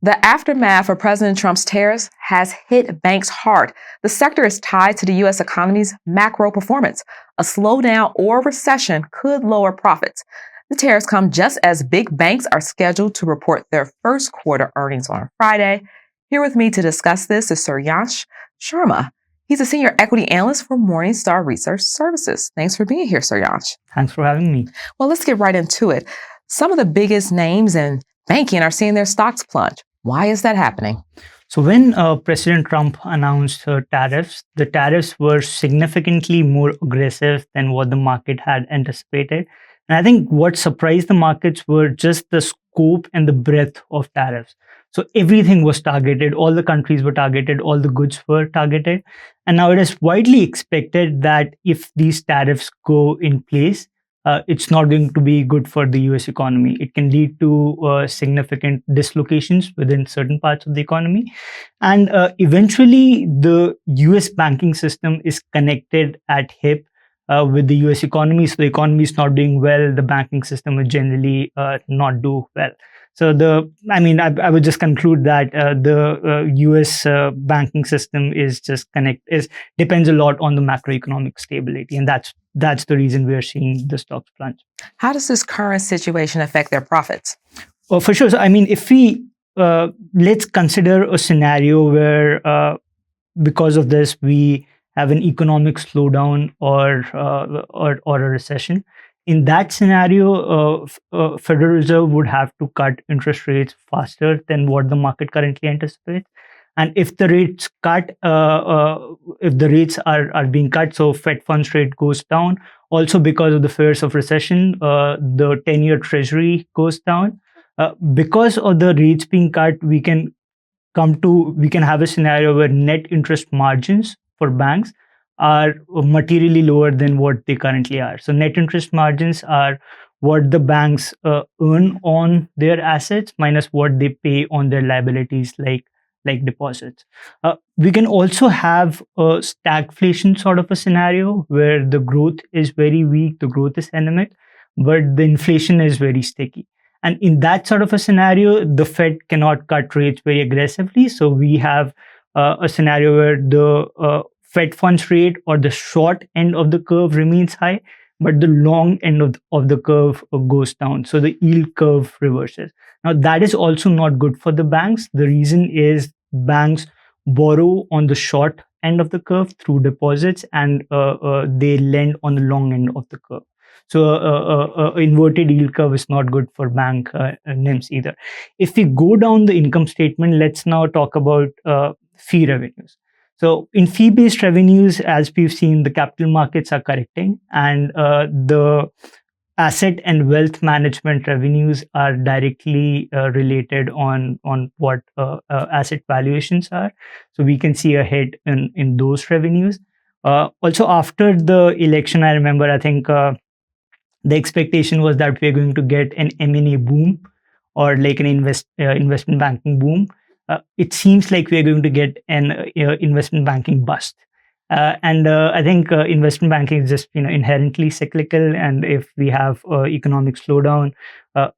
The aftermath of President Trump's tariffs has hit banks hard. The sector is tied to the U.S. economy's macro performance. A slowdown or recession could lower profits. The tariffs come just as big banks are scheduled to report their first quarter earnings on Friday. Here with me to discuss this is Suryansh Sharma. He's a senior equity analyst for Morningstar Research Services. Thanks for being here, Suryansh. Thanks for having me. Well, let's get right into it. Some of the biggest names in banking are seeing their stocks plunge. Why is that happening? So when President Trump announced tariffs, the tariffs were significantly more aggressive than what the market had anticipated. And I think what surprised the markets were just the scope and the breadth of tariffs. So everything was targeted, all the countries were targeted, all the goods were targeted. And now it is widely expected that if these tariffs go in place, it's not going to be good for the US economy. It can lead to significant dislocations within certain parts of the economy. And eventually, the US banking system is connected at hip with the US economy. So the economy is not doing well, the banking system will generally not do well. So I would just conclude that the US banking system depends a lot on the macroeconomic stability, and that's the reason we are seeing the stocks plunge. How does this current situation affect their profits? Oh, for sure. So, if we let's consider a scenario where because of this we have an economic slowdown or a recession. In that scenario, Federal Reserve would have to cut interest rates faster than what the market currently anticipates. And if the rates are being cut, so Fed funds rate goes down. Also, because of the fears of recession, the 10-year Treasury goes down. Because of the rates being cut, we can have a scenario where net interest margins for banks are materially lower than what they currently are. So net interest margins are what the banks earn on their assets minus what they pay on their liabilities like deposits. We can also have a stagflation sort of a scenario where the growth is very weak, the growth is anemic, but the inflation is very sticky. And in that sort of a scenario, the Fed cannot cut rates very aggressively. So we have a scenario where the Fed funds rate or the short end of the curve remains high, but the long end of the curve goes down. So the yield curve reverses. Now, that is also not good for the banks. The reason is banks borrow on the short end of the curve through deposits, and they lend on the long end of the curve. So inverted yield curve is not good for bank NIMs either. If we go down the income statement, let's now talk about fee revenues. So in fee-based revenues, as we've seen, the capital markets are correcting, and the asset and wealth management revenues are directly related on what asset valuations are. So we can see a hit in those revenues. Also, after the election, I remember, I think the expectation was that we're going to get an M&A boom or like an investment banking boom. It seems like we're going to get an investment banking bust. And I think investment banking is just inherently cyclical. And if we have economic slowdown,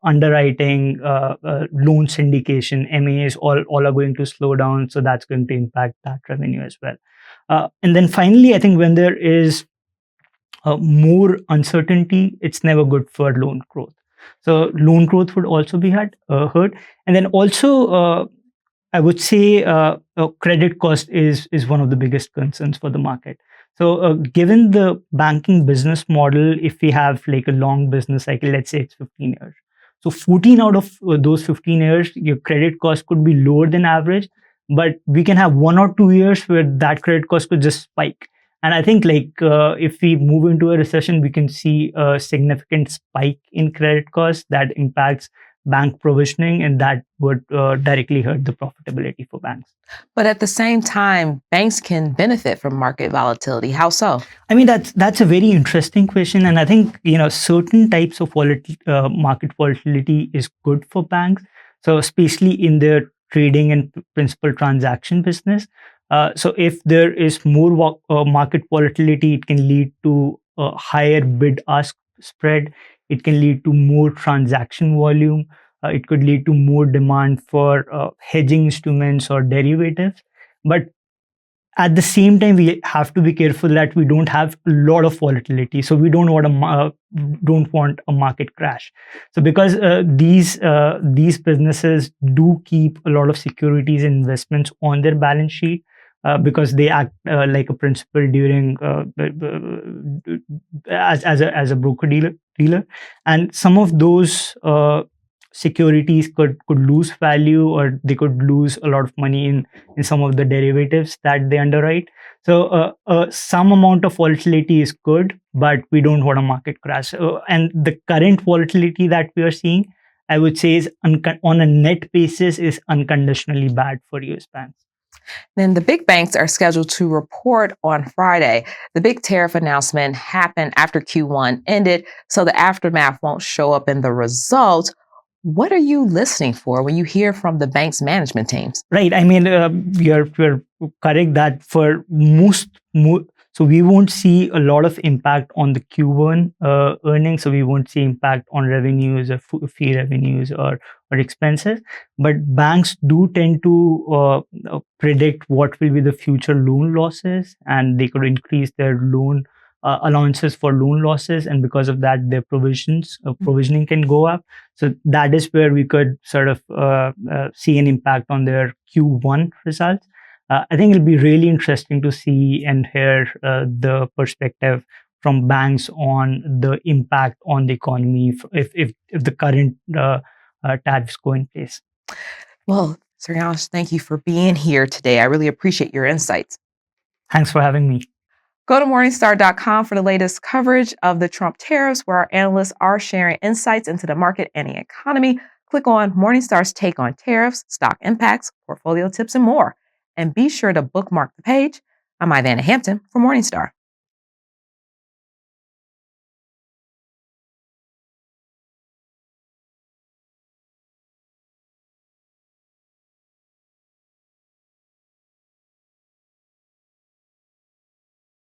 underwriting, loan syndication, MAs, all are going to slow down. So that's going to impact that revenue as well. And then finally, I think when there is more uncertainty, it's never good for loan growth. So loan growth would also be hurt. And then also, I would say credit cost is one of the biggest concerns for the market. So given the banking business model, if we have like a long business cycle, let's say it's 15 years. So 14 out of those 15 years, your credit cost could be lower than average, but we can have 1 or 2 years where that credit cost could just spike. And I think if we move into a recession, we can see a significant spike in credit costs that impacts bank provisioning, and that would directly hurt the profitability for banks. But at the same time, banks can benefit from market volatility. How so? I mean, that's a very interesting question. And I think, certain types of market volatility is good for banks. So especially in their trading and principal transaction business. So if there is more market volatility, it can lead to a higher bid-ask spread. It can lead to more transaction volume. It could lead to more demand for hedging instruments or derivatives. But at the same time, we have to be careful that we don't have a lot of volatility. So we don't want a market crash. So because these businesses do keep a lot of securities and investments on their balance sheet, because they act like a principal during as a broker dealer, and some of those securities could lose value, or they could lose a lot of money in some of the derivatives that they underwrite. So some amount of volatility is good, but we don't want a market crash. And the current volatility that we are seeing, I would say, is on a net basis is unconditionally bad for US banks. Then the big banks are scheduled to report on Friday. The big tariff announcement happened after Q1 ended, so the aftermath won't show up in the results. What are you listening for when you hear from the bank's management teams? Right. I mean, you're correct that for so we won't see a lot of impact on the Q1 earnings. So we won't see impact on revenues or fee revenues or expenses. But banks do tend to predict what will be the future loan losses, and they could increase their loan allowances for loan losses, and because of that, their provisioning can go up. So that is where we could sort of see an impact on their Q1 results. I think it'll be really interesting to see and hear the perspective from banks on the impact on the economy if the current tariffs go in place. Well, Suryash, thank you for being here today. I really appreciate your insights. Thanks for having me. Go to Morningstar.com for the latest coverage of the Trump tariffs, where our analysts are sharing insights into the market and the economy. Click on Morningstar's take on tariffs, stock impacts, portfolio tips, and more. And be sure to bookmark the page. I'm Ivana Hampton for Morningstar.